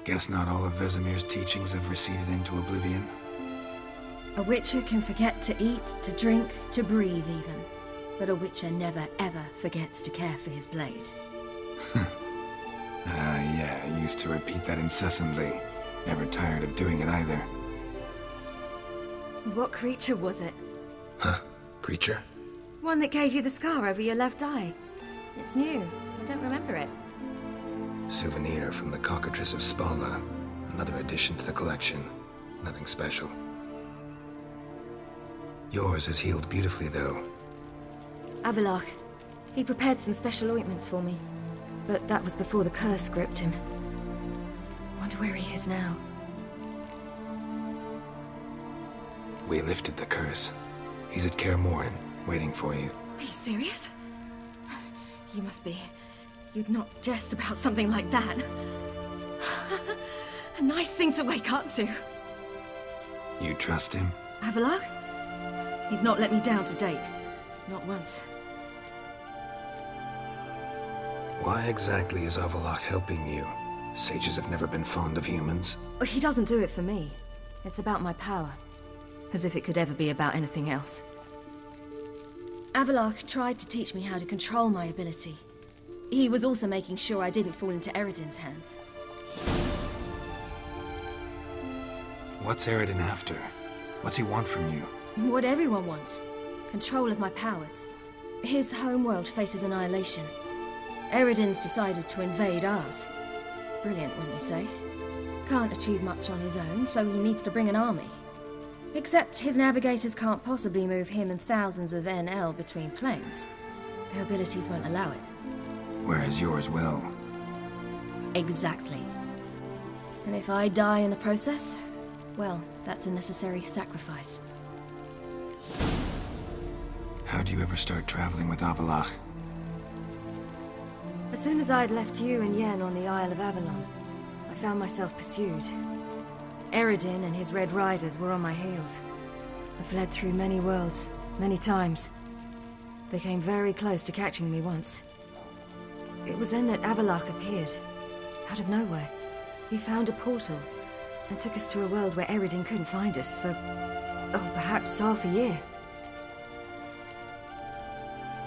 Guess not all of Vesemir's teachings have receded into oblivion. A witcher can forget to eat, to drink, to breathe even. But a witcher never ever forgets to care for his blade. Yeah, I used to repeat that incessantly. Never tired of doing it either. What creature was it? Huh? Creature? One that gave you the scar over your left eye. It's new. I don't remember it. Souvenir from the cockatrice of Spala. Another addition to the collection. Nothing special. Yours has healed beautifully, though. Avallac'h. He prepared some special ointments for me. But that was before the curse gripped him. Wonder where he is now. We lifted the curse. He's at Kaer Morhen, waiting for you. Are you serious? You must be. You'd not jest about something like that. A nice thing to wake up to. You trust him? Avallac'h? He's not let me down to date. Not once. Why exactly is Avallac'h helping you? Sages have never been fond of humans. He doesn't do it for me. It's about my power. As if it could ever be about anything else. Avallac'h tried to teach me how to control my ability. He was also making sure I didn't fall into Eredin's hands. What's Eredin after? What's he want from you? What everyone wants. Control of my powers. His homeworld faces annihilation. Eredin's decided to invade ours. Brilliant, wouldn't you say? Can't achieve much on his own, so he needs to bring an army. Except his navigators can't possibly move him and thousands of NL between planes. Their abilities won't allow it. Whereas yours will. Exactly. And if I die in the process, well, that's a necessary sacrifice. How'd you ever start traveling with Avallac'h? As soon as I'd left you and Yen on the Isle of Avalon, I found myself pursued. Eredin and his Red Riders were on my heels. I fled through many worlds, many times. They came very close to catching me once. It was then that Avallac'h appeared, out of nowhere. He found a portal, and took us to a world where Eredin couldn't find us for, oh, perhaps half a year.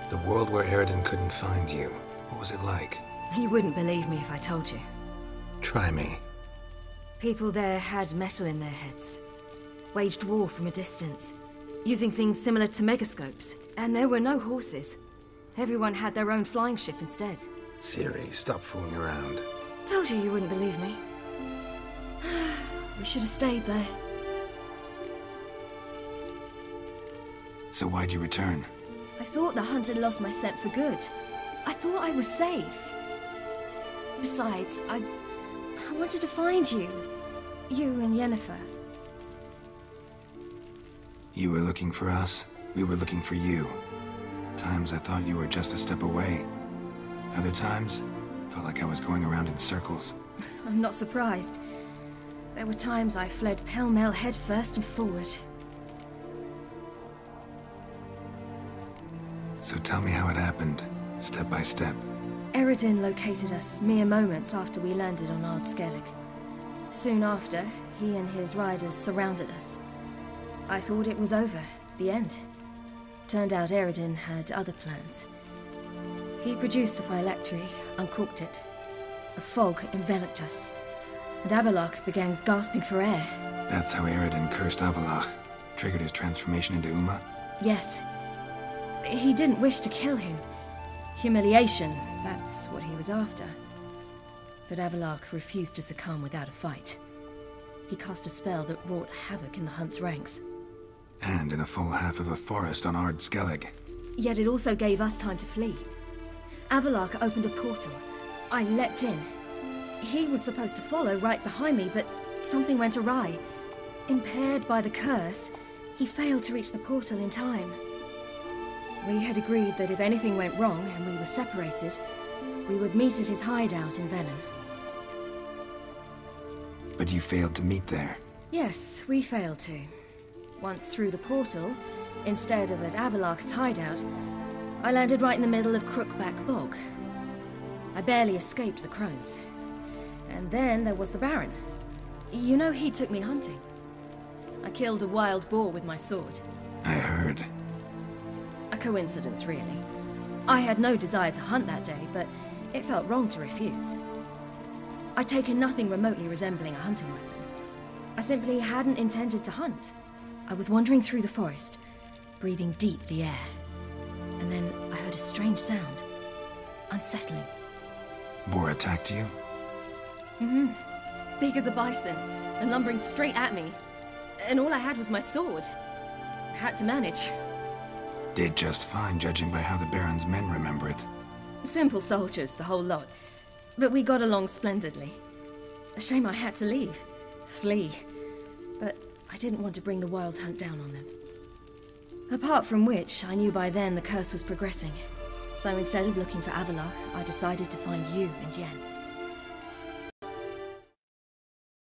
The world where Eredin couldn't find you. What was it like? You wouldn't believe me if I told you. Try me. People there had metal in their heads. Waged war from a distance, using things similar to megascopes. And there were no horses. Everyone had their own flying ship instead. Ciri, stop fooling around. Told you you wouldn't believe me. We should have stayed there. So why'd you return? I thought the hunt had lost my scent for good. I thought I was safe. Besides, I wanted to find you. You and Yennefer. You were looking for us. We were looking for you. Times I thought you were just a step away. Other times, felt like I was going around in circles. I'm not surprised. There were times I fled pell-mell headfirst and forward. So tell me how it happened, step by step. Eredin located us mere moments after we landed on Ard Skellig. Soon after, he and his riders surrounded us. I thought it was over, the end. Turned out Eredin had other plans. He produced the phylactery, uncorked it. A fog enveloped us, and Avallac'h began gasping for air. That's how Eredin cursed Avallac'h, triggered his transformation into Uma? Yes. He didn't wish to kill him. Humiliation, that's what he was after. But Avallac'h refused to succumb without a fight. He cast a spell that wrought havoc in the hunt's ranks. And in a full half of a forest on Ard Skellig. Yet it also gave us time to flee. Avallac'h opened a portal. I leapt in. He was supposed to follow right behind me, but something went awry. Impaired by the curse, he failed to reach the portal in time. We had agreed that if anything went wrong and we were separated, we would meet at his hideout in Velen. But you failed to meet there. Yes, we failed to. Once through the portal, instead of at Avallac'h's hideout, I landed right in the middle of Crookback Bog. I barely escaped the crones. And then there was the Baron. You know, he took me hunting. I killed a wild boar with my sword. I heard. A coincidence, really. I had no desire to hunt that day, but it felt wrong to refuse. I'd taken nothing remotely resembling a hunting weapon. I simply hadn't intended to hunt. I was wandering through the forest, breathing deep the air. And then I heard a strange sound. Unsettling. Boar attacked you? Mm-hmm. Big as a bison, and lumbering straight at me. And all I had was my sword. I had to manage. Did just fine, judging by how the Baron's men remember it. Simple soldiers, the whole lot. But we got along splendidly. A shame I had to leave. Flee. But I didn't want to bring the wild hunt down on them. Apart from which, I knew by then the curse was progressing. So instead of looking for Avallac'h, I decided to find you and Yen.